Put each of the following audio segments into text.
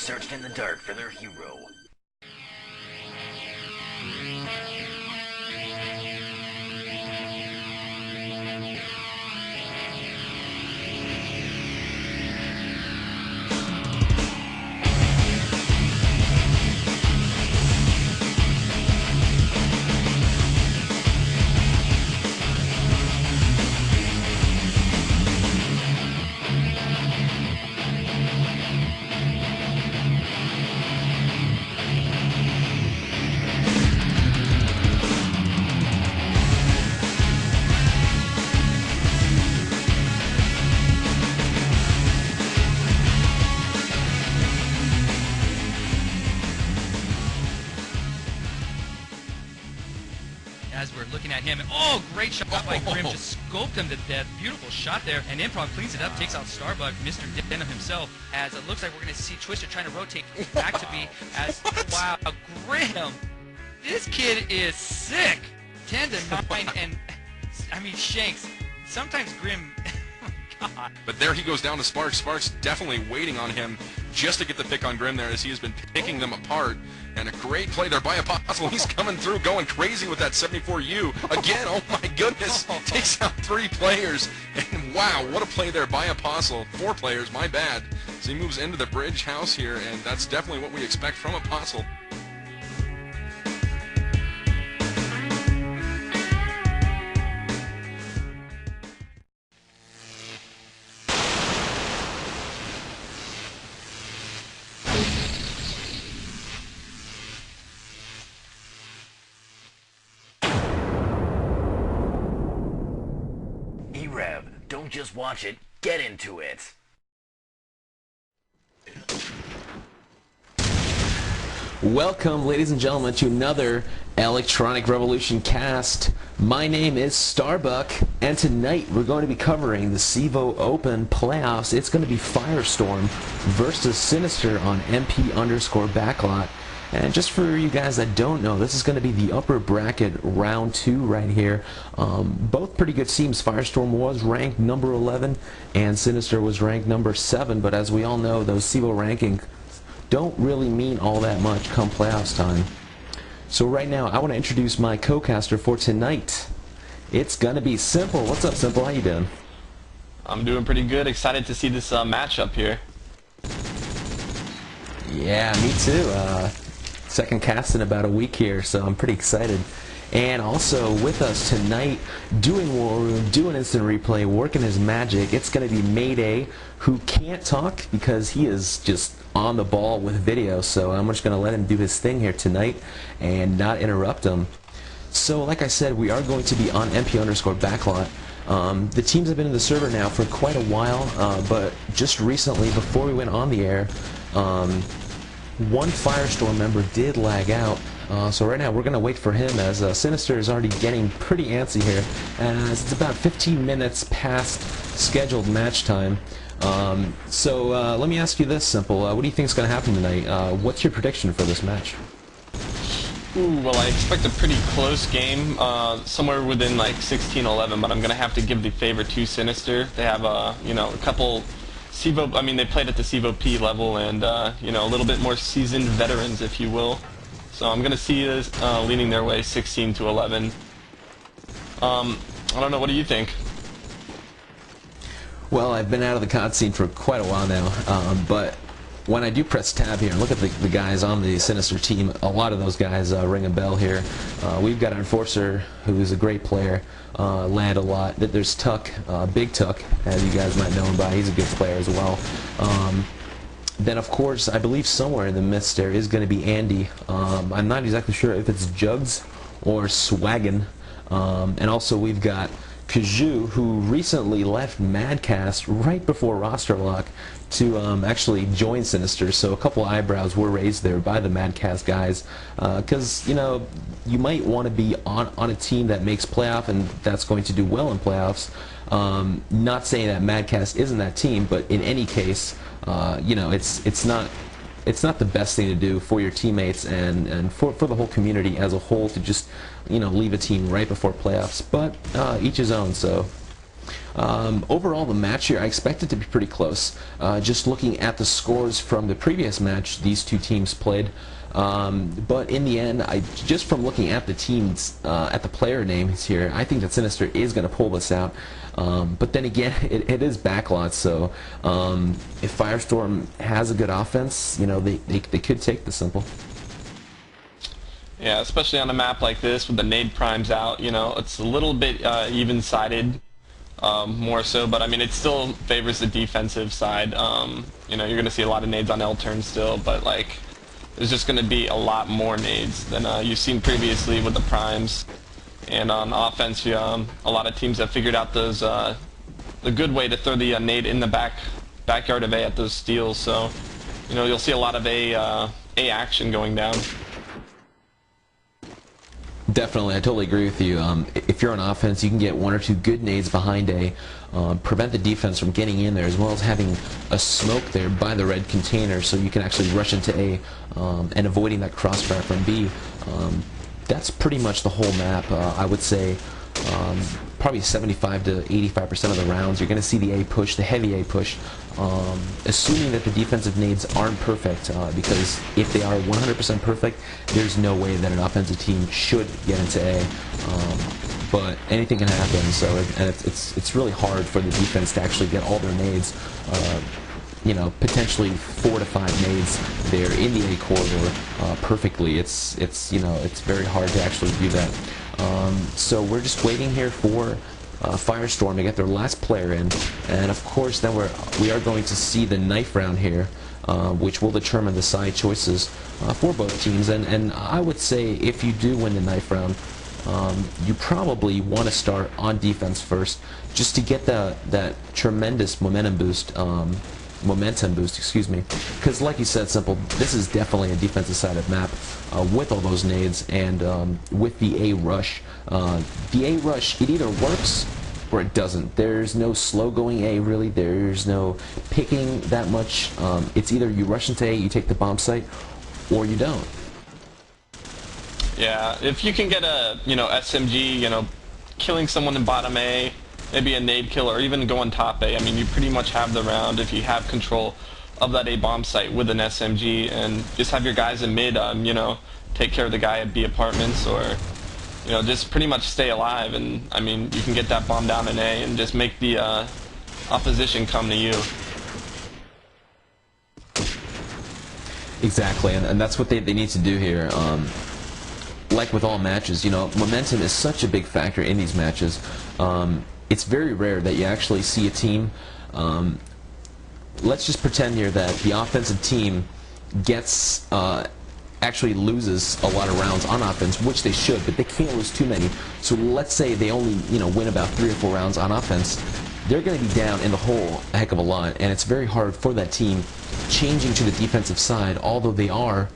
searched in the dark for their hero. As we're looking at him, and oh, great shot by Grim, just scoped him to death. Beautiful shot there, and Improv cleans it up, takes out Starbuck, Mr. Denim himself, as it looks like we're going to see Twister trying to rotate back to B, as, wow, Grim, this kid is sick. 10 to 9, and, I mean, Shanks, sometimes Grim, oh my God. But there he goes down to Sparks. Sparks definitely waiting on him just to get the pick on Grim there, as he has been picking them apart. And a great play there by Apostle. He's coming through, going crazy with that 74U. Again, oh my goodness, takes out 3 players. And wow, what a play there by Apostle. 4 players, my bad. So he moves into the bridge house here, and that's definitely what we expect from Apostle. E-rev, don't just watch it, get into it. Welcome, ladies and gentlemen, to another Electronic Revolution cast. My name is Starbuck, and tonight we're going to be covering the CEVO Open playoffs. It's going to be Firestorm versus Sinister on MP_backlot. And just for you guys that don't know, this is going to be the upper bracket round 2 right here. Both pretty good teams. Firestorm was ranked number 11 and Sinister was ranked number 7, but as we all know, those CEVO rankings don't really mean all that much come playoffs time. So right now, I want to introduce my co-caster for tonight. It's going to be Simple. What's up, Simple? How you doing? I'm doing pretty good. Excited to see this matchup here. Yeah, me too. Second cast in about a week here, so I'm pretty excited. And also with us tonight, doing War Room, doing Instant Replay, working his magic, it's going to be Mayday, who can't talk because he is just on the ball with video, so I'm just going to let him do his thing here tonight and not interrupt him. So like I said, we are going to be on MP_backlot. The teams have been in the server now for quite a while, but just recently, before we went on the air, one Firestorm member did lag out, so right now we're going to wait for him, as Sinister is already getting pretty antsy here, as it's about 15 minutes past scheduled match time. So let me ask you this, Simple. What do you think is going to happen tonight? What's your prediction for this match? Ooh, well, I expect a pretty close game, somewhere within like 16-11, but I'm going to have to give the favor to Sinister. They have, you know, a couple CEVO, I mean, they played at the CEVO P level, and, you know, a little bit more seasoned veterans, if you will. So I'm going to see this leaning their way 16-11. I don't know, what do you think? Well, I've been out of the COD scene for quite a while now, but when I do press tab here and look at the guys on the Sinister team, a lot of those guys ring a bell here. We've got Enforcer, who's a great player, land a lot. There's Tuck, Big Tuck, as you guys might know him by. He's a good player as well. Then, of course, I believe somewhere in the midst there is going to be Andy. I'm not exactly sure if it's Jugs or Swaggin. And also we've got Kaju, who recently left Madcast right before roster lock to actually join Sinister, so a couple eyebrows were raised there by the Madcast guys, because, you know, you might want to be on a team that makes playoff and that's going to do well in playoffs. Not saying that Madcast isn't that team, but in any case, you know, it's not the best thing to do for your teammates and for the whole community as a whole to just, you know, leave a team right before playoffs. But each his own. So Overall, the match here, I expect it to be pretty close. Just looking at the scores from the previous match these two teams played. But in the end, just from looking at the teams, at the player names here, I think that Sinister is going to pull this out. But then again, it is backlot, so if Firestorm has a good offense, you know, they could take the simple. Yeah, especially on a map like this with the nade primes out, you know, it's a little bit even-sided, more so, but I mean, it still favors the defensive side. You know, you're going to see a lot of nades on L turn still, but like, there's just going to be a lot more nades than you've seen previously with the primes. And on offense, a lot of teams have figured out those the good way to throw the nade in the backyard of A at those steals. So, you know, you'll see a lot of A action going down. Definitely, I totally agree with you. If you're on offense, you can get one or two good nades behind A, prevent the defense from getting in there, as well as having a smoke there by the red container, so you can actually rush into A and avoiding that crossfire from B. That's pretty much the whole map. I would say probably 75 to 85% of the rounds, you're going to see the A push, the heavy A push, assuming that the defensive nades aren't perfect, because if they are 100% perfect, there's no way that an offensive team should get into A. But anything can happen, so and it's really hard for the defense to actually get all their nades. You know, potentially 4 to 5 nades there in the A corridor perfectly. It's you know, it's very hard to actually do that. So we're just waiting here for Firestorm to get their last player in, and of course then we are going to see the knife round here, which will determine the side choices for both teams. And I would say if you do win the knife round, you probably want to start on defense first, just to get that tremendous momentum boost. Excuse me, because like you said, Simple, this is definitely a defensive sided map with all those nades, and with the A rush. The A rush, it either works or it doesn't. There's no slow going A, really. There's no picking that much. It's either you rush into A, you take the bomb site, or you don't. Yeah, if you can get a, you know, SMG, you know, killing someone in bottom A, maybe a nade kill, or even going top A. I mean, you pretty much have the round if you have control of that A bomb site with an SMG, and just have your guys in mid, you know, take care of the guy at B apartments, or, you know, just pretty much stay alive. And I mean, you can get that bomb down in A and just make the opposition come to you. Exactly, and that's what they need to do here. Like with all matches, you know, momentum is such a big factor in these matches. It's very rare that you actually see a team, let's just pretend here that the offensive team gets, actually loses a lot of rounds on offense, which they should, but they can't lose too many. So let's say they only, you know, win about 3 or 4 rounds on offense. They're going to be down in the hole a heck of a lot, and it's very hard for that team changing to the defensive side, although they are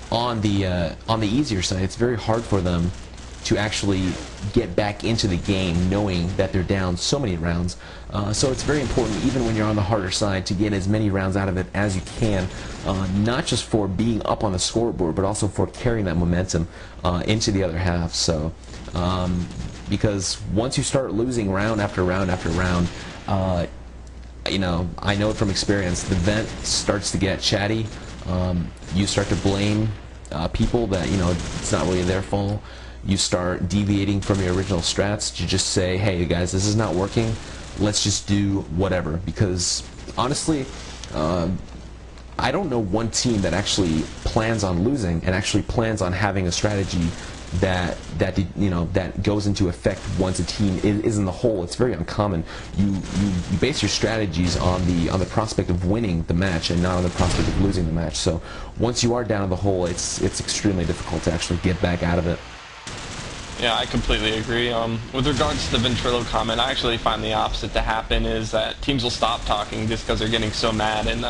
on the easier side. It's very hard for them to actually get back into the game knowing that they're down so many rounds. So it's very important, even when you're on the harder side, to get as many rounds out of it as you can, not just for being up on the scoreboard, but also for carrying that momentum into the other half. So because once you start losing round after round after round, you know, I know it from experience, the vent starts to get chatty. You start to blame people that, you know, it's not really their fault. You start deviating from your original strats to just say, hey guys, this is not working, let's just do whatever. Because honestly, I don't know one team that actually plans on losing and actually plans on having a strategy that you know, that goes into effect once a team is in the hole. It's very uncommon. You base your strategies on the prospect of winning the match and not on the prospect of losing the match. So once you are down in the hole, it's extremely difficult to actually get back out of it. Yeah, I completely agree. With regards to the Ventrilo comment, I actually find the opposite to happen, is that teams will stop talking just because they're getting so mad, and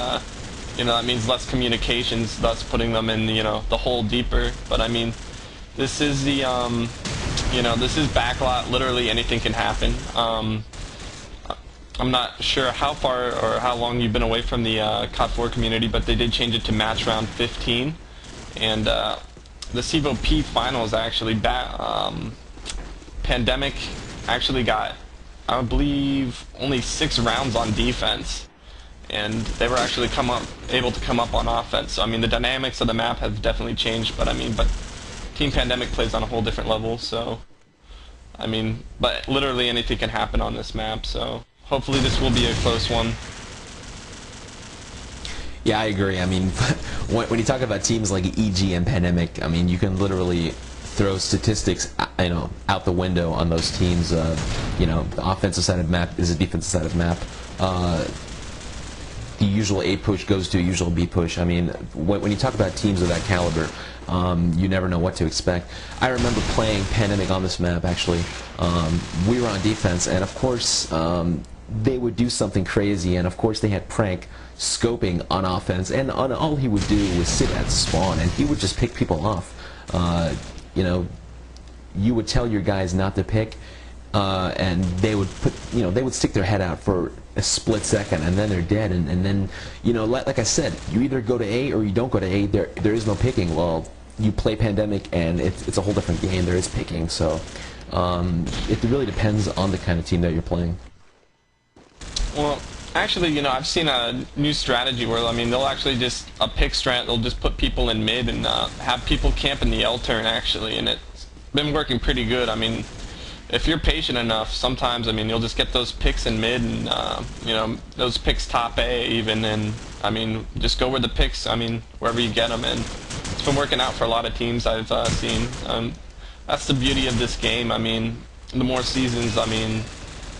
you know, that means less communications, thus putting them in, you know, the hole deeper. But I mean, this is the you know, this is backlot. Literally anything can happen. I'm not sure how far or how long you've been away from the COD4 community, but they did change it to match round 15, and the CEVO P finals actually, Pandemic actually got I believe, only 6 rounds on defense, and they were actually able to come up on offense. So I mean, the dynamics of the map have definitely changed, but I mean, Team Pandemic plays on a whole different level, so I mean, but literally anything can happen on this map, so hopefully this will be a close one. Yeah, I agree. I mean, when you talk about teams like EG and Pandemic, I mean, you can literally throw statistics, out the window on those teams. The offensive side of the map is a defensive side of the map. The usual A push goes to a usual B push. I mean, when you talk about teams of that caliber, you never know what to expect. I remember playing Pandemic on this map, actually. We were on defense, and of course, they would do something crazy, and of course they had Prank scoping on offense, and all he would do was sit at spawn, and he would just pick people off. You would tell your guys not to pick, and they would they would stick their head out for a split second, and then they're dead. And then, like I said, you either go to A or you don't go to A. There is no picking. Well, you play Pandemic, and it's a whole different game. There is picking, so it really depends on the kind of team that you're playing. Well, actually, I've seen a new strategy where, I mean, they'll actually just, a pick strat, they'll just put people in mid and have people camp in the L turn, actually, and it's been working pretty good. I mean, if you're patient enough, sometimes, I mean, you'll just get those picks in mid and, those picks top A even, and, I mean, just go where the picks, I mean, wherever you get them, and it's been working out for a lot of teams I've seen. That's the beauty of this game. I mean, the more seasons, I mean,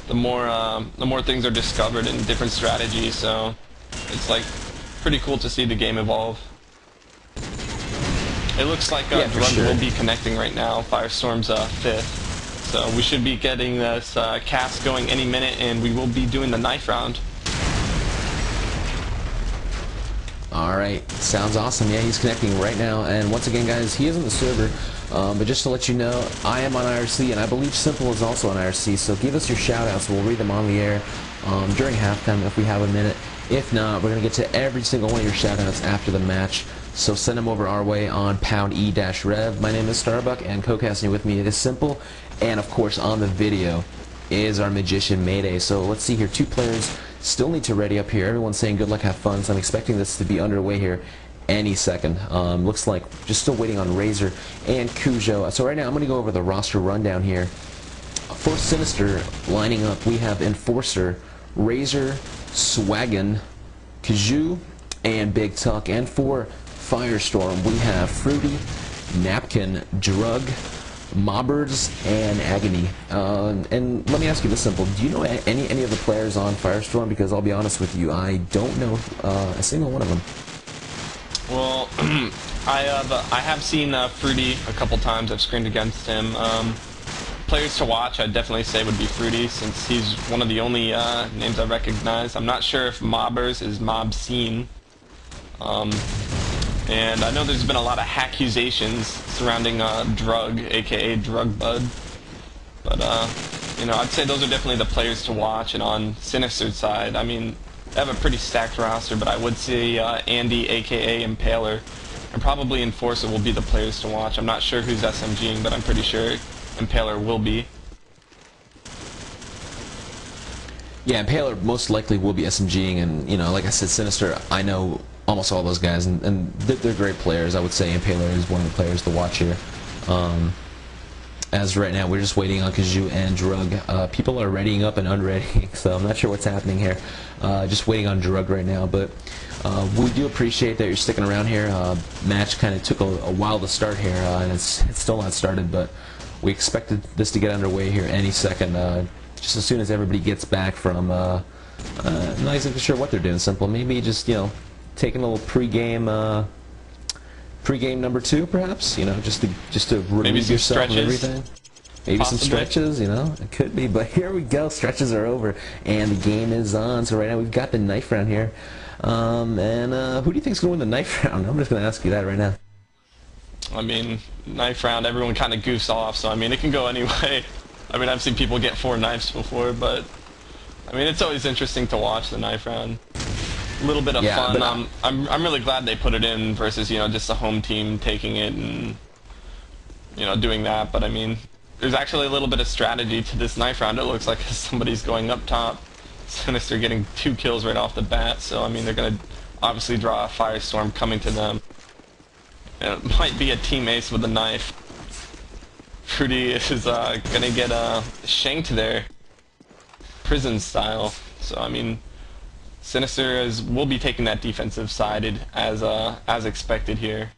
the more things are discovered in different strategies, so it's like pretty cool to see the game evolve. It looks like Drug will be connecting right now. Firestorm's 5th, so we should be getting this cast going any minute, and we will be doing the knife round. Alright, sounds awesome. Yeah, he's connecting right now, and once again, guys, he is on the server. But just to let you know, I am on IRC, and I believe Simple is also on IRC, so give us your shout-outs. We'll read them on the air during halftime if we have a minute. If not, we're going to get to every single one of your shout-outs after the match, so send them over our way on #E-Rev. My name is Starbuck, and co-casting with me is Simple, and of course on the video is our Magician Mayday. So let's see here, 2 players still need to ready up here. Everyone's saying good luck, have fun, so I'm expecting this to be underway here any second. Looks like just still waiting on Razor and Cujo. So right now I'm going to go over the roster rundown here. For Sinister, lining up, we have Enforcer, Razor, Swaggin, Kaju, and Big Tuck. And for Firestorm, we have Fruity, Napkin, Drug, Mobbers, and Agony. And let me ask you this simple: do you know any of the players on Firestorm? Because I'll be honest with you, I don't know a single one of them. Well, I have seen Fruity a couple times. I've screamed against him. Players to watch, I'd definitely say would be Fruity, since he's one of the only names I recognize. I'm not sure if Mobbers is Mob Scene. And I know there's been a lot of accusations surrounding Drug, aka Drug Bud. But I'd say those are definitely the players to watch. And on Sinister's side, I mean, they have a pretty stacked roster, but I would say Andy, aka Impaler, and probably Enforcer will be the players to watch. I'm not sure who's SMGing, but I'm pretty sure Impaler will be. Yeah, Impaler most likely will be SMGing, and like I said, Sinister, I know almost all those guys, and they're great players. I would say Impaler is one of the players to watch here. As right now, we're just waiting on Kaju and Drug. People are readying up and unreadying, so I'm not sure what's happening here. Just waiting on Drug right now, but we do appreciate that you're sticking around here. Match kind of took a while to start here, and it's still not started, but we expected this to get underway here any second. Just as soon as everybody gets back from, not exactly sure what they're doing, Simple. Maybe just, taking a little pregame number 2, perhaps, just to relieve yourself of everything. Maybe Possibly. some stretches, it could be. But here we go, stretches are over, and the game is on. So right now we've got the knife round here. Who do you think's going to win the knife round? I'm just going to ask you that right now. I mean, knife round, everyone kind of goofs off, so I mean, it can go any way. I mean, I've seen people get 4 knives before, but I mean, it's always interesting to watch the knife round. A little bit of fun. I'm really glad they put it in versus just the home team taking it and doing that. But I mean, there's actually a little bit of strategy to this knife round. It looks like somebody's going up top. Sinister getting 2 kills right off the bat, so I mean they're going to obviously draw a Firestorm coming to them. And it might be a team ace with a knife. Fruity is going to get shanked there, prison style. So I mean, Sinister will be taking that defensive sided as expected here.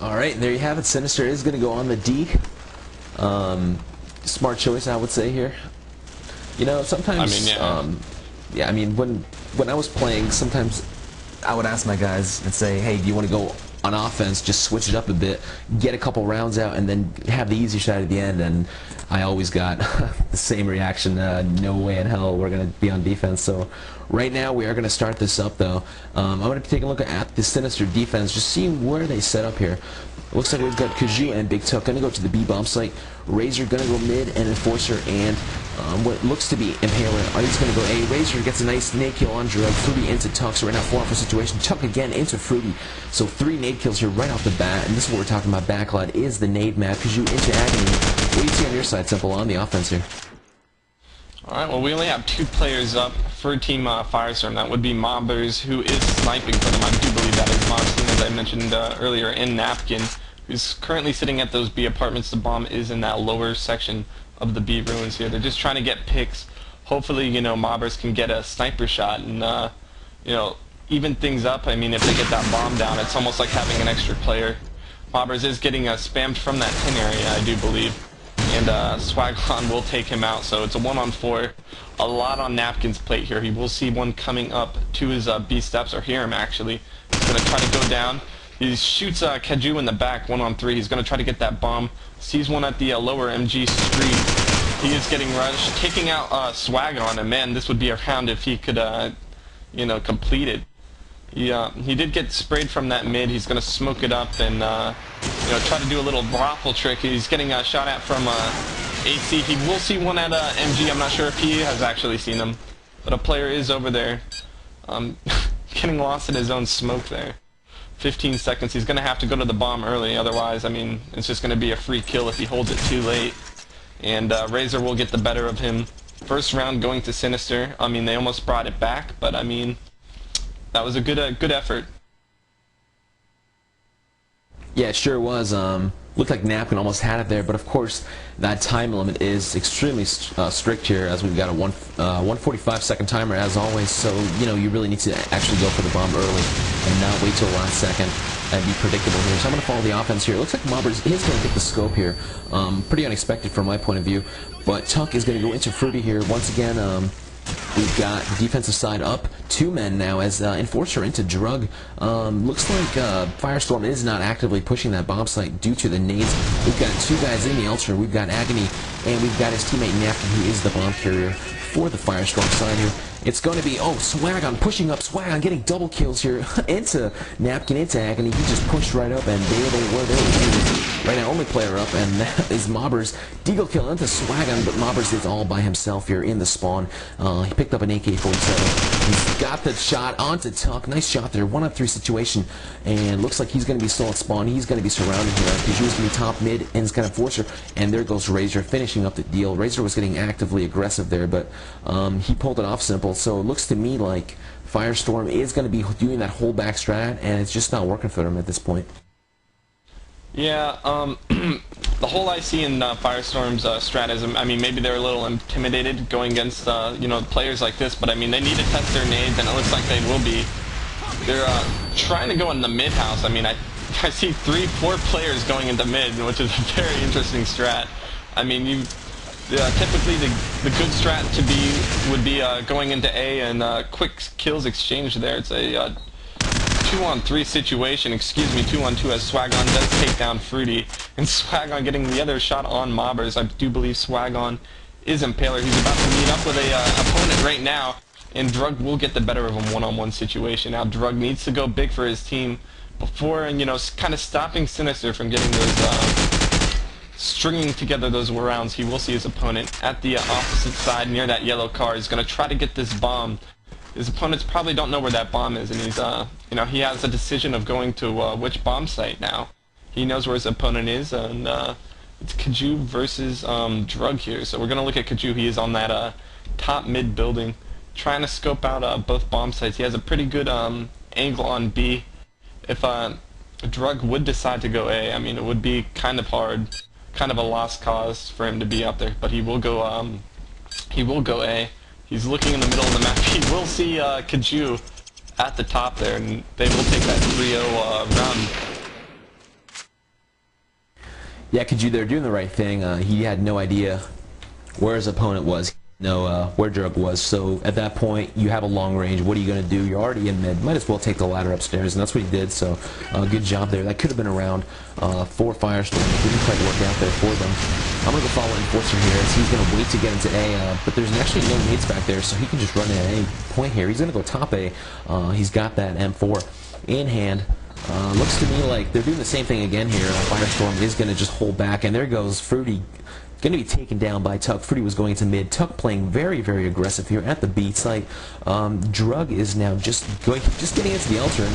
All right, there you have it. Sinister is going to go on the D. Smart choice, I would say here. You know, sometimes. I mean, yeah. Yeah. I mean, when I was playing, sometimes I would ask my guys and say, "Hey, do you want to go on offense? Just switch it up a bit, get a couple rounds out, and then have the easy shot at the end." And I always got the same reaction. No way in hell we're going to be on defense. So right now we are going to start this up, though. I'm going to take a look at the Sinister defense, just seeing where they set up here. Looks like we've got Kaju and Big Tuck going to go to the B bomb site. Razor going to go mid, and Enforcer and what looks to be Impaler. He's going to go A. Razor gets a nice nade kill on Drug. Fruity into Tuck, so right now 4-4 situation. Tuck again into Fruity. So 3 nade kills here right off the bat, and this is what we're talking about. Backlot is the nade map. Kaju into Agony. What do you see on your side, Simple, on the offense here? Alright, well we only have 2 players up for Team Firestorm. That would be Mobbers, who is sniping for them. I do believe that is Moxley, as I mentioned earlier, and Napkin, who's currently sitting at those B apartments. The bomb is in that lower section of the B ruins here. They're just trying to get picks. Hopefully, you know, Mobbers can get a sniper shot and, you know, even things up. I mean, if they get that bomb down, it's almost like having an extra player. Mobbers is getting spammed from that pin area, I do believe. And Swaglon will take him out, so it's a 1-on-4. A lot on Napkin's plate here. He will see one coming up to his B steps, or hear him actually. He's going to try to go down. He shoots Kaju in the back, 1-on-3. He's going to try to get that bomb. Sees one at the lower MG street. He is getting rushed, taking out Swaglon, and man, this would be a round if he could, you know, complete it. He did get sprayed from that mid. He's going to smoke it up and you know, try to do a little brothel trick. He's getting shot at from AC. He will see one at MG. I'm not sure if he has actually seen him, but a player is over there, getting lost in his own smoke there. 15 seconds. He's going to have to go to the bomb early. Otherwise, I mean, it's just going to be a free kill if he holds it too late. And Razor will get the better of him. First round going to Sinister. I mean, they almost brought it back, but I mean, that was a good effort. Yeah, it sure was. Looked like Napkin almost had it there, but of course that time limit is extremely strict here, as we've got a 1:45-second timer as always. So you know, you really need to actually go for the bomb early and not wait till the last second and be predictable here. So I'm going to follow the offense here. It looks like Mobbers is going to get the scope here. Pretty unexpected from my point of view, but Tuck is going to go into Fruity here once again. We've got the defensive side up, 2 men now as Enforcer into Drug. Looks like Firestorm is not actively pushing that bomb site due to the nades. We've got 2 guys in the Ultra. We've got Agony, and we've got his teammate Napkin, who is the bomb carrier for the Firestorm side here. It's going to be, oh, Swagon pushing up, Swagon getting double kills here into Napkin, into Agony. He just pushed right up, and there they were. Right now, only player up, and that is Mobbers. Deagle kill into Swagon, but Mobbers is all by himself here in the spawn. He picked up an AK-47. He's got the shot onto Tuck. Nice shot there, 1-on-3 situation, and looks like he's going to be still at spawn. He's going to be surrounded here. Kaju's going to be top mid, and it's kind of Enforcer, and there goes Razor finishing up the deal. Razor was getting actively aggressive there, but he pulled it off simple. So it looks to me like Firestorm is going to be doing that whole back strat, and it's just not working for them at this point. Yeah, the whole I see in Firestorm's strat is, I mean, maybe they're a little intimidated going against, you know, players like this, but I mean, they need to test their nades, and it looks like they will be. They're trying to go in the mid house. I mean, I see 3-4 players going into mid, which is a very interesting strat. I mean, typically the good strat to be would be going into A and quick kills exchange there. It's a 2-on-3 situation, 2-on-2 as Swagon does take down Fruity, and Swagon getting the other shot on Mobbers. I do believe Swagon is Impaler. He's about to meet up with a opponent right now, and Drug will get the better of him 1-on-1 situation. Now Drug needs to go big for his team before, and you know, kind of stopping Sinister from getting those stringing together those rounds. He will see his opponent at the opposite side near that yellow car. He's going to try to get this bomb his opponents probably don't know where that bomb is, and he's, you know, he has a decision of going to which bomb site now. He knows where his opponent is, and it's Kaju versus Drug here. So we're gonna look at Kaju. He is on that top mid building, trying to scope out both bomb sites. He has a pretty good angle on B. If Drug would decide to go A, I mean, it would be kind of hard, kind of a lost cause for him to be out there. But he will go A. He's looking in the middle of the map. He will see Kaju at the top there, and they will take that 3-0 round. Yeah, Kaju, they're doing the right thing. He had no idea where his opponent was, where Drug was. So at that point, you have a long range. What are you going to do? You're already in mid. Might as well take the ladder upstairs, and that's what he did. So good job there. That could have been a round for Firestorm. It didn't quite work out there for them. I'm going to go follow Enforcer here as he's going to wait to get into A, but there's actually no nades back there, so he can just run in at any point here. He's going to go top A. He's got that M4 in hand. Looks to me like they're doing the same thing again here. Firestorm is going to just hold back, and there goes Fruity. Going to be taken down by Tuck. Fruity was going to mid. Tuck playing very, very aggressive here at the B site. Drug is now just getting into the L turn,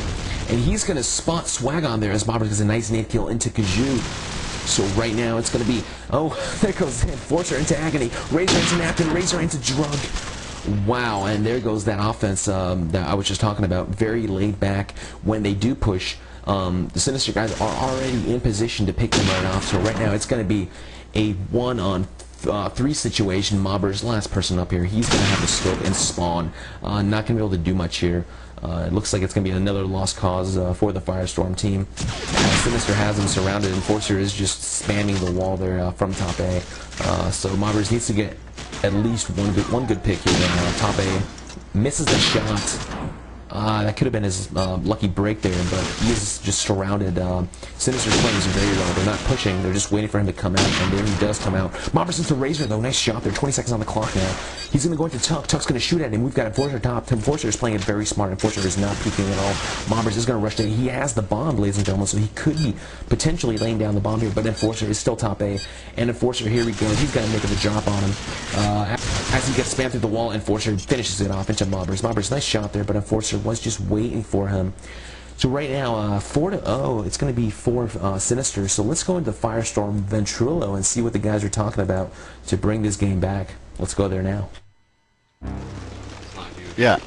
and he's going to spot Swag on there as Bobber gets a nice nade kill into Kaju. So right now it's going to be, oh, there goes Enforcer into Agony, Razor into Napkin, Razor into Drug. Wow, and there goes that offense that I was just talking about. Very laid back when they do push. The Sinister guys are already in position to pick them right off. So right now it's going to be a 1-on-3 situation. Mobber's last person up here. He's going to have the scope and spawn. Not going to be able to do much here. It looks like it's going to be another lost cause for the Firestorm team. Sinister has him surrounded. Enforcer is just spamming the wall there from top A. So Mobbers needs to get at least one good pick here. Top A misses the shot. That could have been his lucky break there, but he is just surrounded. Sinister's playing very well. They're not pushing. They're just waiting for him to come out, and there he does come out. Mobbers into Razor, though. Nice shot there. 20 seconds on the clock now. He's going to go into Tuck. Tuck's going to shoot at him. We've got Enforcer top. Enforcer is playing it very smart. Enforcer is not peeking at all. Mobbers is going to rush in. He has the bomb, ladies and gentlemen, so he could be potentially laying down the bomb here, but Enforcer is still top A. And Enforcer, here we go. He's got to make the drop on him. As he gets spammed through the wall, Enforcer finishes it off into Mobbers. Mobbers, nice shot there, but Enforcer was just waiting for him. So right now, 4-0, it's going to be for Sinister. So let's go into Firestorm Ventrilo and see what the guys are talking about to bring this game back. Let's go there now. Yeah.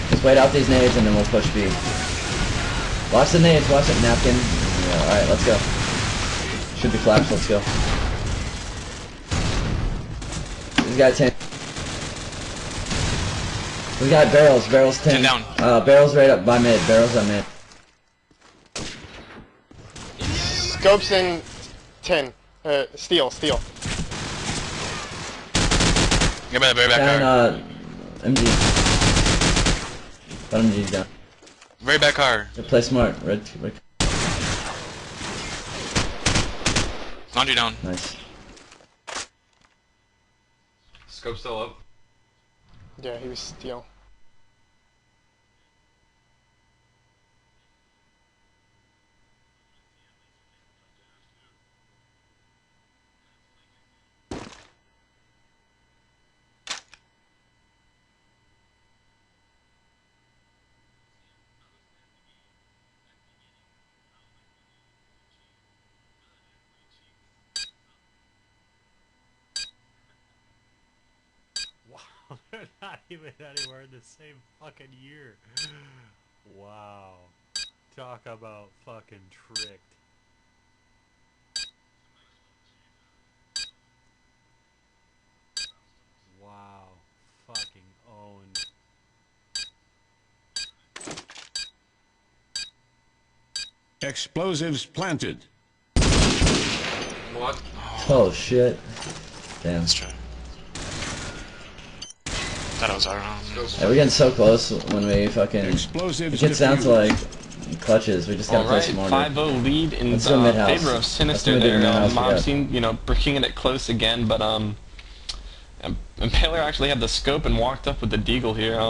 Just wait out these nades and then we'll push B. Watch the nades, watch it, Napkin. Yeah, alright, let's go. Should be flash, let's go. We got 10. We got barrels, 10. 10 down. Barrels right up by mid, barrels on mid. Scopes in 10. Steel. Get by the very back car. Down, MG. Got MG down. Very back car. Play smart, red. Laundry down. Nice. Scope still up. Yeah, he was steel. They're not even anywhere in the same fucking year. Wow. Talk about fucking tricked. Wow. Fucking owned. Explosives planted. What? Oh shit. Damn. Let's try. Thought it was our own. Yeah, we're getting so close when we fucking... Explosives It gets down to diffused. like clutches. We just gotta play smarter. 5-0 lead in Let's go mid-house. favor of Sinister Let's do there. mid-house, Mob yeah. seen, you know, bringing it close again, but Impaler actually had the scope and walked up with the deagle here.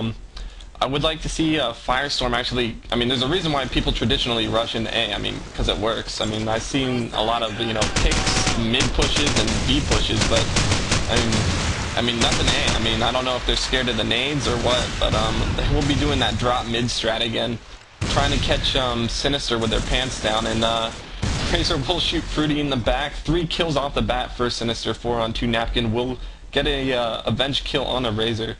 I would like to see Firestorm actually. I mean, there's a reason why people traditionally rush into A. I mean, because it works. I mean, I've seen a lot of, you know, picks mid pushes and B pushes, but I mean nothing A. I mean, I don't know if they're scared of the nades or what, but they will be doing that drop mid strat again, trying to catch Sinister with their pants down, and Razor will shoot Fruity in the back. 3 kills off the bat for Sinister. 4 on 2. Napkin will get a avenge kill on a Razor.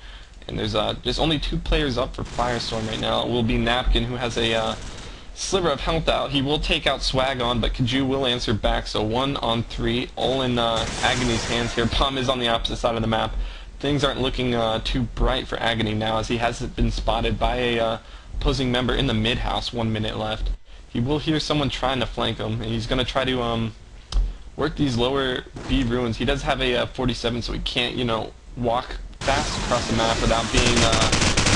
And there's only 2 players up for Firestorm right now. It will be Napkin, who has a sliver of health out. He will take out Swag on, but Kaju will answer back. So 1 on 3, all in Agony's hands here. Palm is on the opposite side of the map. Things aren't looking too bright for Agony now, as he hasn't been spotted by a opposing member in the mid house. 1 minute left. He will hear someone trying to flank him, and he's going to try to work these lower B ruins. He does have a 47, so he can't, you know, walk fast across the map without being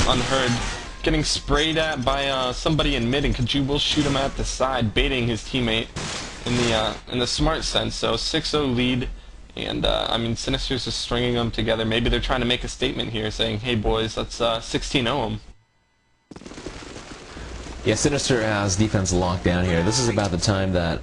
unheard. Getting sprayed at by somebody in mid, and Kaju will shoot him at the side, baiting his teammate in the smart sense. So 6-0 lead, and I mean, Sinister's just stringing them together. Maybe they're trying to make a statement here, saying, "Hey boys, let's 16-0 them." Yeah, Sinister has defense locked down here. This is about the time that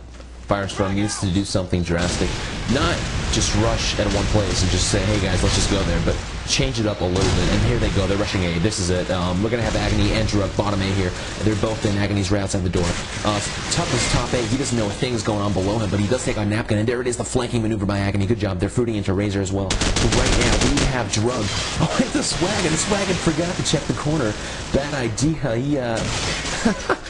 Firestorm needs to do something drastic. Not just rush at one place and just say, hey guys, let's just go there, but change it up a little bit. And here they go, they're rushing A. This is it. We're going to have Agony and Drug bottom A here. They're both in. Agony's right outside the door. Tuck is top A. He doesn't know a thing's going on below him, but he does take on Napkin, and there it is, the flanking maneuver by Agony. Good job. They're fruiting into Razor as well. So right now, we have Drug. Oh, it's Swag, and Swag forgot to check the corner. Bad idea.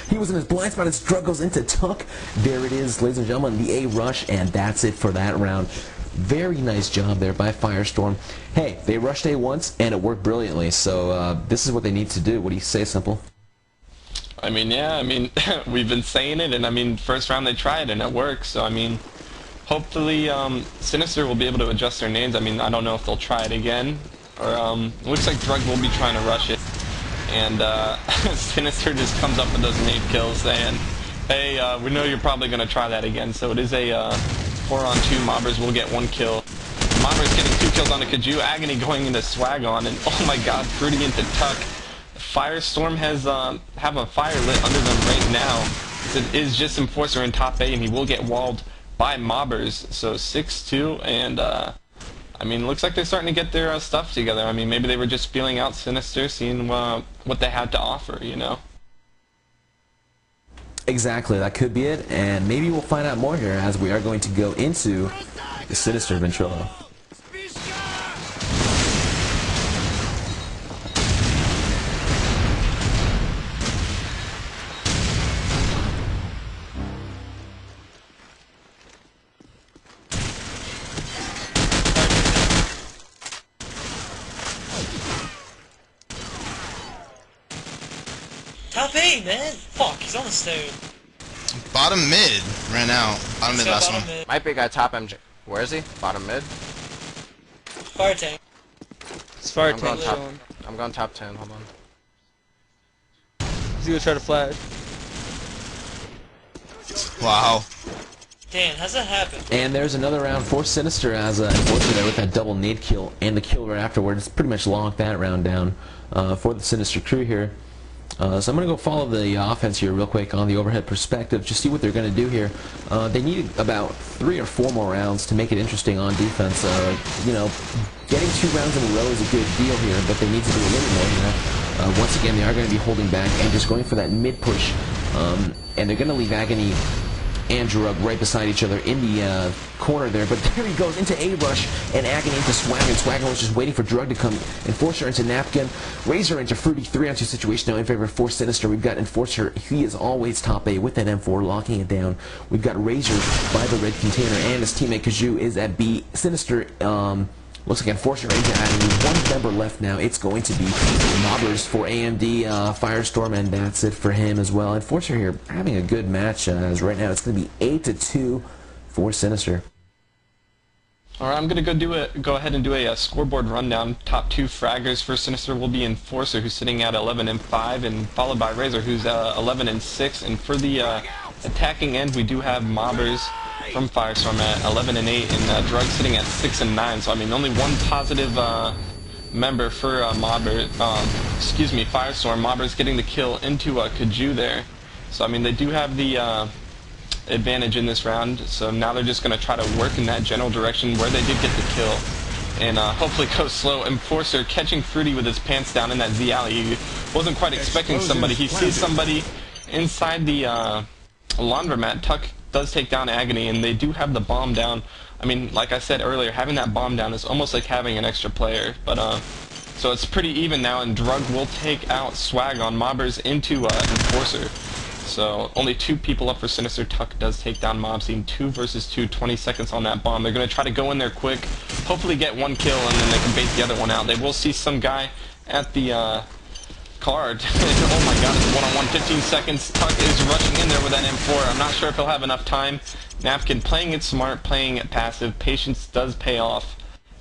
He was in his blind spot as Drug goes into Tuck. There it is, ladies and gentlemen, the A rush, and that's it for that round. Very nice job there by Firestorm. Hey, they rushed A once, and it worked brilliantly, so this is what they need to do. What do you say, Simple? I mean, yeah, I mean, we've been saying it, and I mean, first round they tried, and it worked, so I mean, hopefully Sinister will be able to adjust their names. I mean, I don't know if they'll try it again, or it looks like Drug will be trying to rush it. And Sinister just comes up with those nade kills saying, hey, we know you're probably going to try that again. So it is a 4-on-2. Mobbers will get 1 kill. Mobbers getting 2 kills on the Kaju. Agony going into Swag on. And oh my god, Fruity into Tuck. Firestorm has have a fire lit under them right now. It is just Enforcer in top A, and he will get walled by Mobbers. So 6-2, and I mean, looks like they're starting to get their stuff together. I mean, maybe they were just feeling out Sinister, seeing what they had to offer, you know? Exactly, that could be it, and maybe we'll find out more here as we are going to go into the Sinister Ventrilo. Top A, man! Fuck, he's on the stone. Bottom mid ran out. Bottom mid last one. My big guy top MJ. Where is he? Bottom mid? Fire tank. It's fire tank. I'm going top 10, hold on. He's gonna try to flash. Wow. Damn, how's that happen? And there's another round for Sinister as Enforcer there with that double nade kill and the kill right afterwards. Pretty much locked that round down for the Sinister crew here. So I'm going to go follow the offense here real quick on the overhead perspective, just see what they're going to do here. They need about 3 or 4 more rounds to make it interesting on defense. You know, getting 2 rounds in a row is a good deal here, but they need to do a little more, you know. Once again, they are going to be holding back and just going for that mid push, and they're going to leave Agony and Drug right beside each other in the corner there, but there he goes into A-Rush, and Agony into Swag, and Swag was just waiting for Drug to come. Enforcer into Napkin, Razor into Fruity, 3-on-2 situation now in favor of Sinister. We've got Enforcer, he is always top A with that M4, locking it down. We've got Razor by the red container, and his teammate Kaju is at B. Sinister, looks like Enforcer into Agony, 1 member left now. It's going to be Mobbers for AMD, Firestorm, and that's it for him as well. Enforcer here having a good match as right now it's going to be 8-2 for Sinister. Alright, I'm going to go ahead and do a scoreboard rundown. Top 2 fraggers for Sinister will be Enforcer, who's sitting at 11-5, and followed by Razor, who's 11-6. And for the attacking end, we do have Mobbers from Firestorm at 11-8, and Drug sitting at 6-9. So I mean, only 1 positive member for Firestorm. Mobbers getting the kill into Kaju there. So I mean, they do have the advantage in this round, so now they're just going to try to work in that general direction where they did get the kill. And hopefully go slow. Enforcer catching Fruity with his pants down in that Z alley. He wasn't quite expecting somebody. He sees somebody inside the laundromat. Tuck does take down Agony, and they do have the bomb down. I mean, like I said earlier, having that bomb down is almost like having an extra player. But so it's pretty even now, and Drug will take out Swag on Mobbers into Enforcer. So only 2 people up for Sinister. Tuck does take down Mob Scene. 2 versus 2, 20 seconds on that bomb. They're going to try to go in there quick, hopefully get 1 kill, and then they can bait the other one out. They will see some guy at the card. Oh my god, it's 1-on-1, 15 seconds. Tuck is rushing in there with that M4. I'm not sure if he'll have enough time. Napkin playing it smart, playing it passive. Patience does pay off.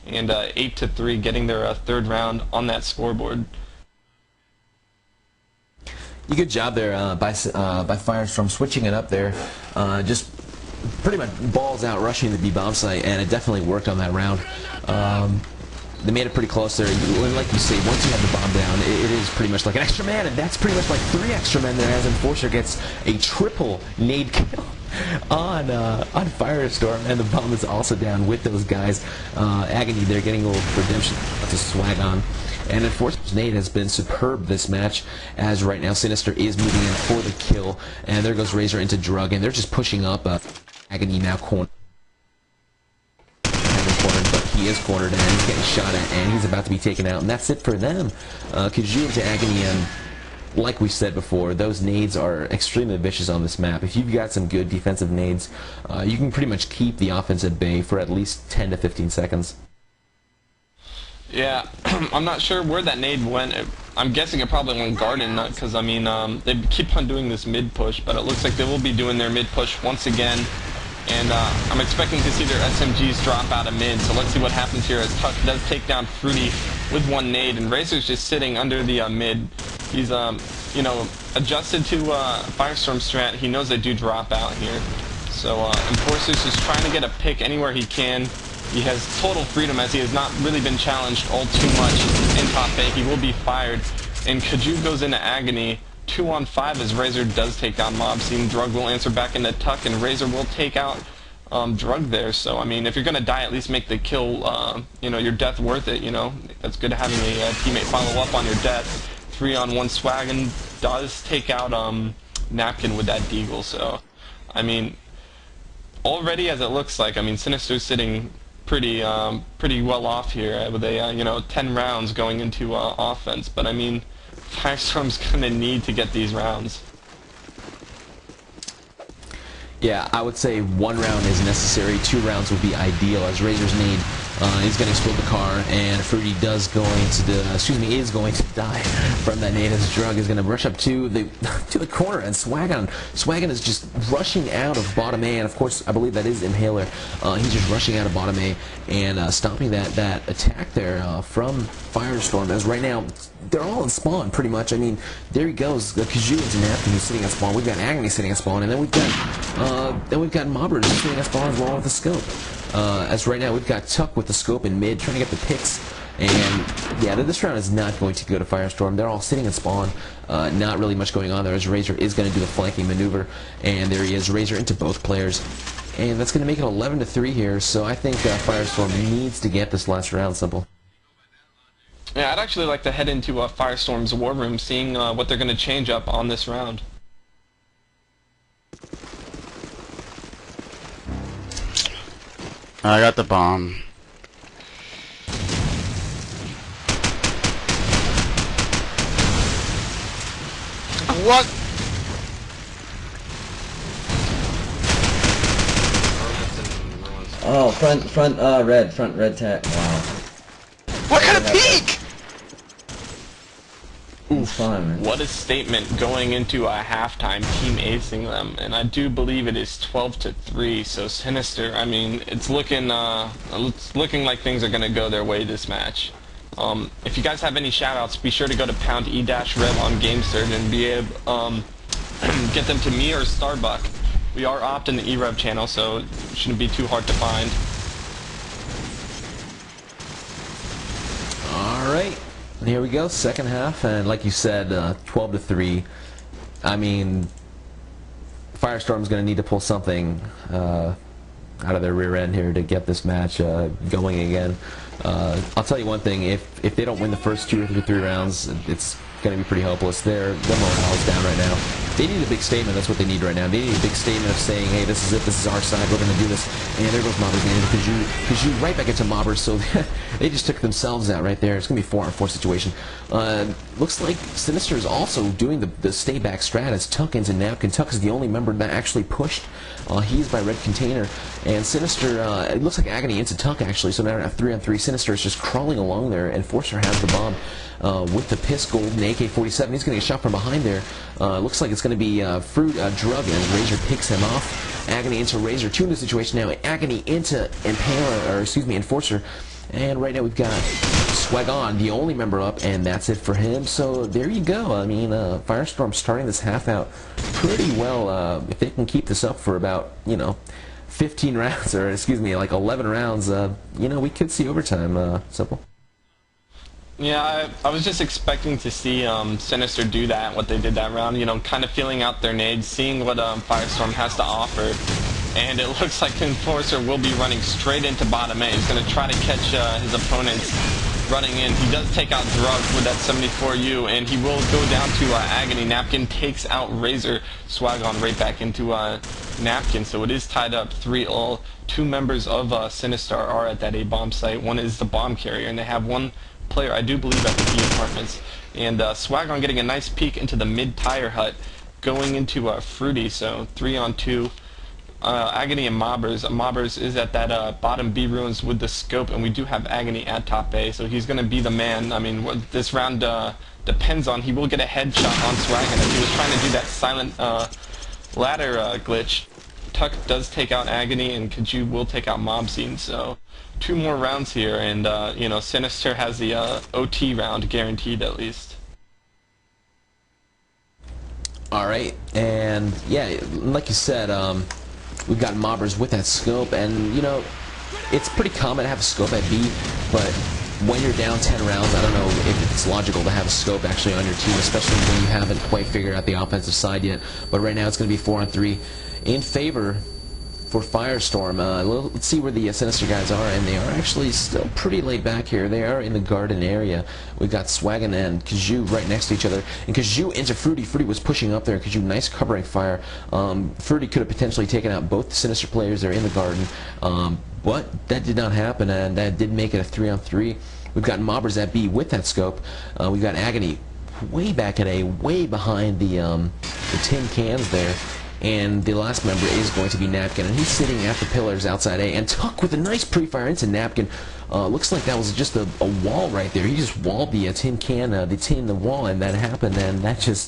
And 8-3, getting their 3rd round on that scoreboard. Good job there by Firestorm, switching it up there. Just pretty much balls out, rushing the B-bomb site, and it definitely worked on that round. They made it pretty close there. Like you say, once you have the bomb down, it is pretty much like an extra man, and that's pretty much like 3 extra men there as Enforcer gets a triple nade kill on Firestorm, and the bomb is also down with those guys. Agony there getting a little redemption to Swag on. And Enforcer's nade has been superb this match, as right now Sinister is moving in for the kill, and there goes Razor into Drug, and they're just pushing up. Agony now cornered, but he is cornered, and he's getting shot at, and he's about to be taken out, and that's it for them. Kaju into Agony, and like we said before, those nades are extremely vicious on this map. If you've got some good defensive nades, you can pretty much keep the offense at bay for at least 10 to 15 seconds. Yeah, I'm not sure where that nade went. I'm guessing it probably went Garden, because, I mean, they keep on doing this mid-push, but it looks like they will be doing their mid-push once again. And I'm expecting to see their SMGs drop out of mid, so let's see what happens here as Tuck does take down Fruity with 1 nade, and Razor's just sitting under the mid. He's, you know, adjusted to Firestorm strat. He knows they do drop out here. So Enforcer's just trying to get a pick anywhere he can. He has total freedom as he has not really been challenged all too much in top A. He will be fired. And Kaju goes into Agony. 2-on-5 as Razor does take down Mob Scene. Drug will answer back into Tuck, and Razor will take out Drug there. So, I mean, if you're going to die, at least make the kill, you know, your death worth it, you know. That's good having a teammate follow up on your death. 3-on-1 Swag, and does take out Napkin with that deagle. So, I mean, already as it looks like, I mean, Sinister's sitting pretty well off here with a you know, 10 rounds going into offense, but I mean, Firestorm's gonna need to get these rounds. Yeah, I would say 1 round is necessary. 2 rounds would be ideal, as Razor's nade is going to explode the car, and Fruity is going to die from that nade, as Drug is going to rush up to the corner, and Swagon is just rushing out of bottom A, and of course I believe that is Inhaler. He's just rushing out of bottom A and stopping that attack there from Firestorm, as right now they're all in spawn pretty much. I mean, there he goes, Kaju and Napkin who's sitting at spawn, we've got Agony sitting at spawn, and then we've got Mobbers sitting at spawn as well with the scope. As right now we've got Tuck with the scope in mid trying to get the picks, and yeah, this round is not going to go to Firestorm. They're all sitting in spawn, not really much going on there, as Razor is going to do a flanking maneuver, and there he is, Razor into both players, and that's going to make it 11-3 here. So I think Firestorm needs to get this last round simple. Yeah, I'd actually like to head into Firestorm's war room, seeing what they're going to change up on this round. I got the bomb. What? Oh, front red tech. Wow. What kind of peak? It's fine, man. What a statement going into a halftime, team acing them, and I do believe it is 12-3. So Sinister, I mean, it's looking like things are gonna go their way this match. If you guys have any shoutouts, be sure to go to pound e-rev on GameSurge and be able get them to me or Starbuck. We are opt in the e-rev channel, so it shouldn't be too hard to find. All right. Here we go, second half, and like you said, 12-3. I mean, Firestorm's going to need to pull something out of their rear end here to get this match going again. I'll tell you one thing, if they don't win the first 2 or 3 rounds, it's going to be pretty hopeless. Their morale's down right now. They need a big statement. That's what they need right now. They need a big statement of saying, hey, this is it. This is our side. We're going to do this. And there goes Mobbers again. Because you right back into Mobbers. So they just took themselves out right there. It's going to be a 4-on-4 situation. Looks like Sinister is also doing the stay back strat as Tuck into Napkin. Tuck is the only member that actually pushed. He's by Red Container. And Sinister, it looks like Agony into Tuck actually. So now at 3-on-3, Sinister is just crawling along there. Enforcer has the bomb. With the Piss Gold and AK-47. He's going to get shot from behind there. Looks like it's going to be Fruit Drug, and Razor picks him off. Agony into Razor. 2 in the situation now. Agony into Enforcer. And right now we've got Swagon, the only member up, and that's it for him. So there you go. I mean, Firestorm starting this half out pretty well. If they can keep this up for about, 15 rounds, or like 11 rounds, we could see overtime. Simple. Yeah, I was just expecting to see Sinister do that, what they did that round, kind of feeling out their nades, seeing what Firestorm has to offer. And it looks like Enforcer will be running straight into bottom A. He's going to try to catch his opponents running in. He does take out Drug with that 74U, and he will go down to Agony. Napkin takes out Razor. Swagon right back into Napkin. So it is tied up 3-all. 2 members of Sinister are at that A-bomb site. One is the bomb carrier, and they have one player, I do believe, at the D apartments. And Swagon getting a nice peek into the mid-tire hut, going into Fruity, so 3-on-2. Agony and Mobbers. Mobbers is at that bottom B ruins with the scope, and we do have Agony at top A, so he's going to be the man. I mean, what this round depends on, he will get a headshot on Swagon if he was trying to do that silent ladder glitch. Tuck does take out Agony, and Kaju will take out Mob Scene, so 2 more rounds here, and Sinister has the OT round guaranteed at least. All right, and yeah, like you said, we've got Mobbers with that scope, and it's pretty common to have a scope at B, but when you're down 10 rounds, I don't know if it's logical to have a scope actually on your team, especially when you haven't quite figured out the offensive side yet. But right now it's going to be 4-on-3 in favor for Firestorm. Let's see where the Sinister guys are, and they are actually still pretty laid back here. They are in the garden area. We've got Swagon and Kaju right next to each other, and Kaju into Fruity. Fruity was pushing up there. Kaju, nice covering fire. Fruity could have potentially taken out both the Sinister players. They're in the garden, but that did not happen, and that did make it a 3-on-3. We've got Mobbers at B with that scope. We've got Agony way back at A, way behind the tin cans there. And the last member is going to be Napkin, and he's sitting at the pillars outside A. And Tuck with a nice pre-fire into Napkin. Looks like that was just a wall right there. He just walled the tin can, the wall, and that happened, and that just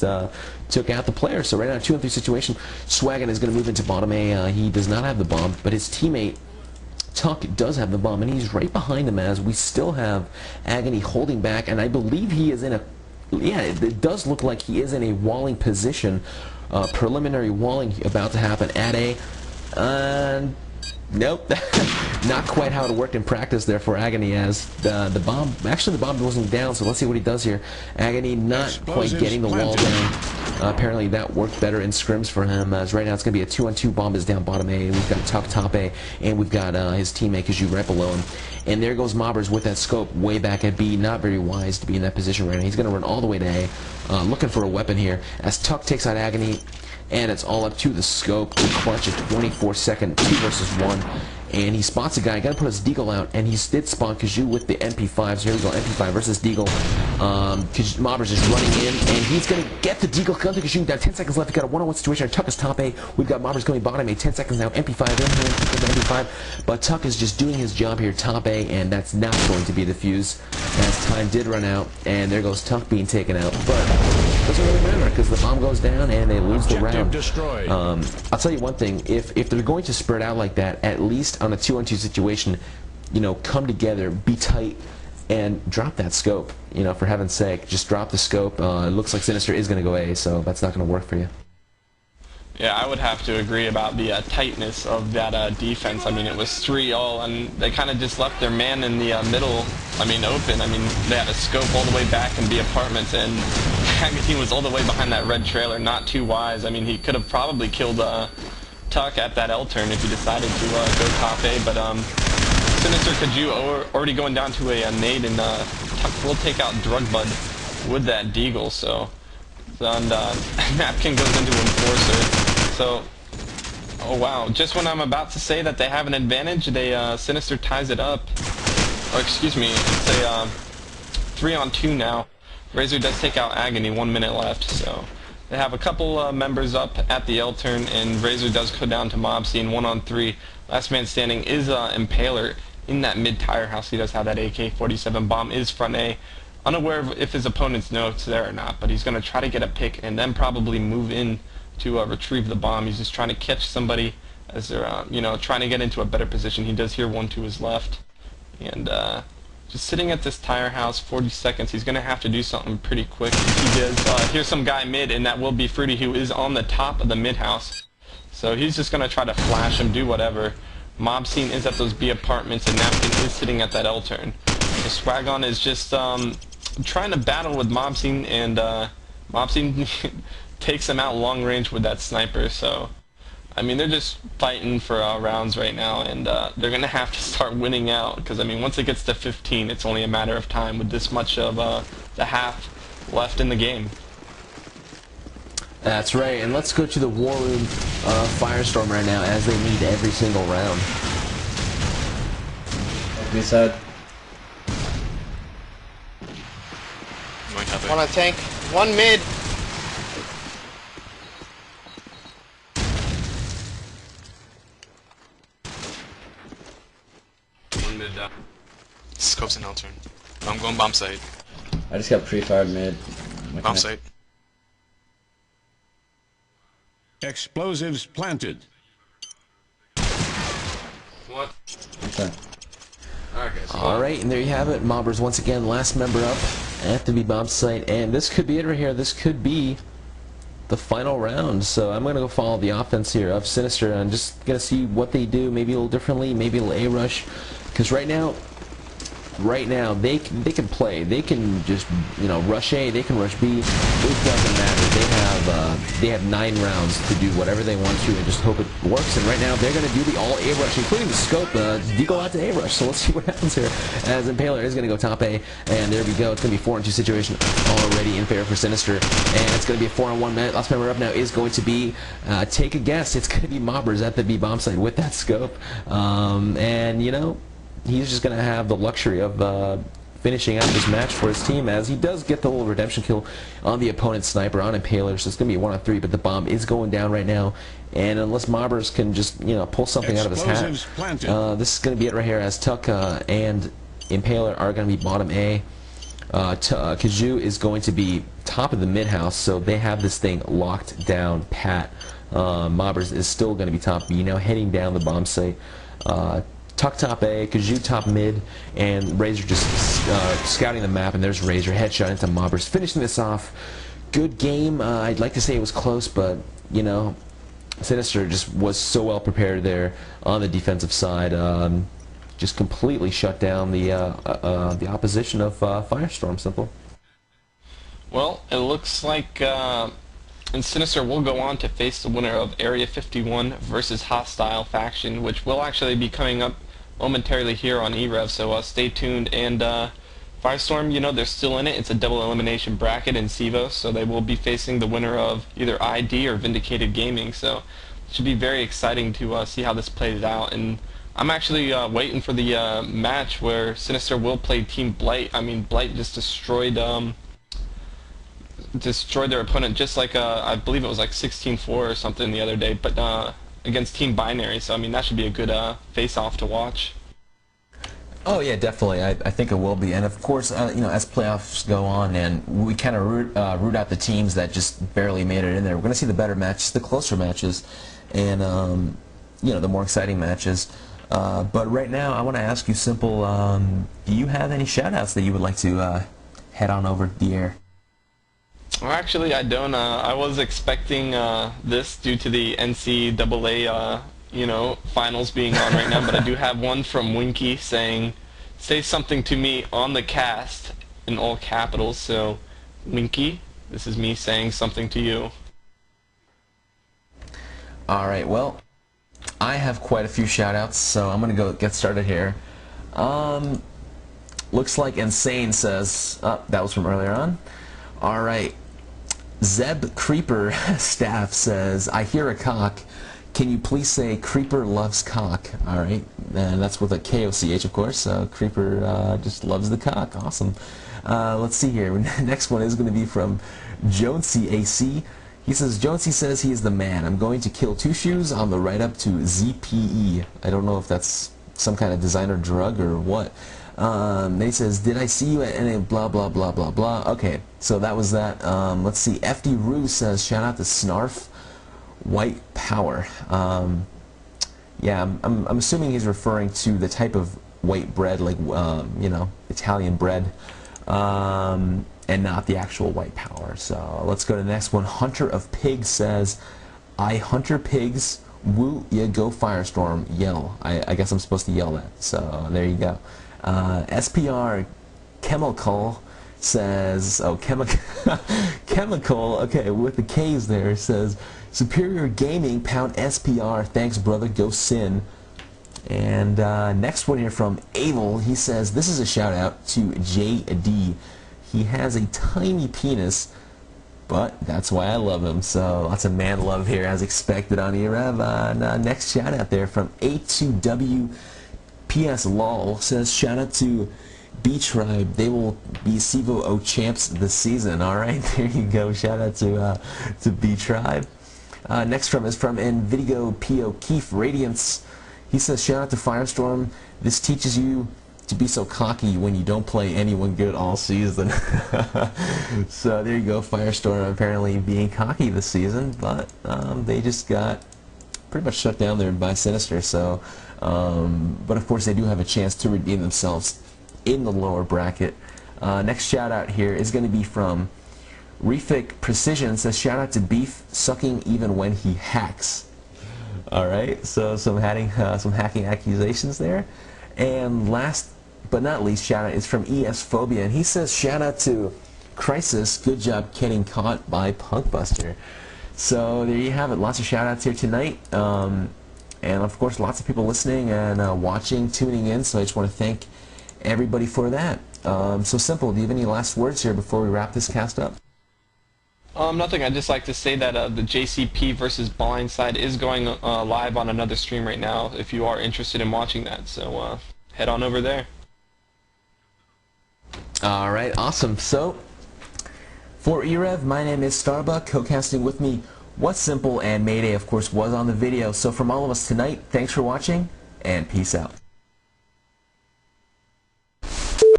took out the player. So right now, 2-on-3 situation. Swagon is going to move into bottom A. He does not have the bomb, but his teammate Tuck does have the bomb, and he's right behind him as we still have Agony holding back, and I believe he is in a, yeah, it does look like he is in a walling position. Preliminary walling about to happen at A. Nope, not quite how it worked in practice there for Agony, as the bomb, actually the bomb wasn't down, so let's see what he does here. Agony not quite getting the wall down. Apparently that worked better in scrims for him, as right now it's going to be a 2-on-2. Bomb is down bottom A. We've got Tuck top A, and we've got his teammate Kaju right below him. And there goes Mobbers with that scope way back at B. Not very wise to be in that position right now. He's going to run all the way to A, looking for a weapon here, as Tuck takes out Agony. And it's all up to the scope to clutch a 24-second 2 versus 1. And he spots a guy, got to put his deagle out, and he did spawn Kaju with the MP5. So here we go, MP5 versus deagle. Mobbers is running in, and he's going to get the deagle. Gun to Kaju, down 10 seconds left. We've got a 1-on-1 situation. Tuck is top A. We've got Mobbers going bottom A, 10 seconds now. MP5 in here, MP5. But Tuck is just doing his job here, top A, and that's not going to be the fuse, as time did run out. And there goes Tuck being taken out. But it doesn't really matter, because the bomb goes down, and they lose the round. I'll tell you one thing, if they're going to spread out like that, at least on a 2-on-2 situation, come together, be tight, and drop that scope. For heaven's sake, just drop the scope. It looks like Sinister is going to go A, so that's not going to work for you. Yeah, I would have to agree about the tightness of that defense. I mean, it was 3-all, and they kind of just left their man in the middle, open. They had a scope all the way back in the apartments, and Magazine was all the way behind that red trailer, not too wise. I mean, he could have probably killed Tuck at that L turn if he decided to go top A, but Sinister Kaju already going down to a nade, and Tuck will take out Drug Bud with that Deagle, so, and Napkin goes into Enforcer, so, oh wow, just when I'm about to say that they have an advantage, Sinister ties it up, or excuse me, it's a 3-on-2 now. Razor does take out Agony, 1 minute left, so they have a couple members up at the L turn, and Razor does go down to Mob Scene, 1-on-3. Last man standing is Impaler in that mid tire house. He does have that AK-47 bomb, is front A. Unaware of if his opponents know it's there or not, but he's going to try to get a pick and then probably move in to retrieve the bomb. He's just trying to catch somebody as they're, you know, trying to get into a better position. He does hear one to his left, and just sitting at this tire house, 40 seconds. He's going to have to do something pretty quick. He does hear some guy mid, and that will be Fruity, who is on the top of the mid house. So he's just going to try to flash him, do whatever. Mob Scene is at those B apartments, and Napkin is sitting at that L turn. So Swagon is just trying to battle with Mob Scene, and Mob Scene takes him out long range with that sniper. So, I mean, they're just fighting for rounds right now, and they're going to have to start winning out, because, I mean, once it gets to 15, it's only a matter of time with this much of the half left in the game. That's right, and let's go to the War Room Firestorm right now as they lead every single round. We said. One on tank, one mid. One mid down. Scopes and L turn. I'm going bomb site. I just got pre-fired mid. Bomb site. Explosives planted. What? Okay. Alright, and there you have it. Mobbers once again, last member up at the B-Bomb site, and this could be it right here. This could be the final round. So I'm going to go follow the offense here of Sinister. I'm just going to see what they do, maybe a little differently, maybe a little A-rush, because right now they can play. They can just, you know, rush A, they can rush B. It doesn't matter. They have 9 rounds to do whatever they want to and just hope it works. And right now they're going to do the all A rush, including the scope. Deagle out to A rush. So let's see what happens here. As Impaler is going to go top A, and there we go. It's going to be 4-on-2 situation already in favor for Sinister, and it's going to be a 4-on-1 match. Last member up now is going to be, take a guess. It's going to be Mobbers at the B bomb site with that scope, and you know, he's just going to have the luxury of finishing out this match for his team, as he does get the little redemption kill on the opponent's sniper on Impaler, so it's going to be a 1-on-3, but the bomb is going down right now, and unless Mobbers can just, you know, pull something out of his hat, this is going to be it right here, as Tuck and Impaler are going to be bottom A. Kaju is going to be top of the mid-house, so they have this thing locked down pat. Mobbers is still going to be top B, now heading down the bomb site. Tuck top A, Kaju top mid, and Razor just scouting the map, and there's Razor, headshot into Mobbers, finishing this off. Good game. I'd like to say it was close, but, you know, Sinister just was so well prepared there on the defensive side. Just completely shut down the opposition of Firestorm, simple. Well, it looks like and Sinister will go on to face the winner of Area 51 versus Hostile Faction, which will actually be coming up momentarily here on e-rev, so stay tuned. And Firestorm, you know, they're still in it. It's a double elimination bracket in CEVO, so they will be facing the winner of either ID or Vindicated Gaming, so it should be very exciting to see how this plays out. And I'm actually waiting for the match where Sinister will play Team Blight. I mean, Blight just destroyed their opponent, just like I believe it was like 16-4 or something the other day, but against Team Binary, so I mean that should be a good face-off to watch. Oh yeah, definitely. I think it will be, and of course, you know, as playoffs go on, and we kind of root out the teams that just barely made it in there. We're going to see the better matches, the closer matches, and you know, the more exciting matches. But right now, I want to ask you simple: do you have any shout-outs that you would like to head on over the air? Well, actually, I don't. I was expecting this due to the NCAA, you know, finals being on right now, but I do have one from Winky saying, "Say something to me on the cast," in all capitals. So, Winky, This is me saying something to you. Alright, well, I have quite a few shoutouts, so I'm going to go get started here. Looks like Insane says, that was from earlier on. Alright, Zeb Creeper Staff says, I hear a cock. Can you please say Creeper loves cock? Alright, and that's with a K-O-C-H, of course. Creeper just loves the cock. Awesome. Let's see here. Next one is going to be from Jonesy AC. He says, Jonesy says he is the man. I'm going to kill two shoes on the ride up to ZPE. I don't know if that's some kind of designer drug or what. Then he says, did I see you at any blah blah blah blah blah. Okay, so that was that. Let's see. FD Roo says, shout out to Snarf White Power. Yeah, I'm assuming he's referring to the type of white bread, like you know, Italian bread, and not the actual white power. So let's go to the next one. Hunter of Pigs says, I hunter pigs, woo ya go Firestorm, yell. I guess I'm supposed to yell that, so there you go. SPR Chemical says, oh, Chemical, okay, with the K's there, says, Superior Gaming, pound SPR, thanks brother, go sin. And next one here from Abel, he says, this is a shout out to JD. He has a tiny penis, but that's why I love him. So lots of man love here as expected on e-rev. Next shout out there from A2W PS LOL says, shout out to B-Tribe. They will be CEVO champs this season. Alright, there you go. Shout out to B-Tribe. Next from is from Nvidigo P.O. Keefe Radiance. He says, shout out to Firestorm. This teaches you to be so cocky when you don't play anyone good all season. So there you go, Firestorm apparently being cocky this season, but they just got pretty much shut down there by Sinister. So, but of course they do have a chance to redeem themselves in the lower bracket. Next shout out here is going to be from Refik Precision. Says, shout out to Beef sucking even when he hacks. Alright, so some hacking accusations there. And last but not least, shout out is from ES Phobia, and he says, shout out to Crisis, good job getting caught by Punkbuster. So there you have it, lots of shout outs here tonight. And of course lots of people listening and watching, tuning in, so I just want to thank everybody for that. So Simple, do you have any last words here before we wrap this cast up? Nothing. I'd just like to say that the JCP versus Blindside is going live on another stream right now if you are interested in watching that. So head on over there. Alright, awesome. So, for e-rev, my name is Starbuck. Co-casting with me was Simple, and Mayday, of course, was on the video. So from all of us tonight, thanks for watching, and peace out.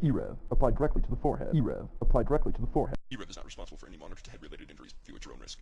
e-rev, applied directly to the forehead. e-rev, applied directly to the forehead. e-rev is not responsible for any monitor to head-related injuries. View at your own risk.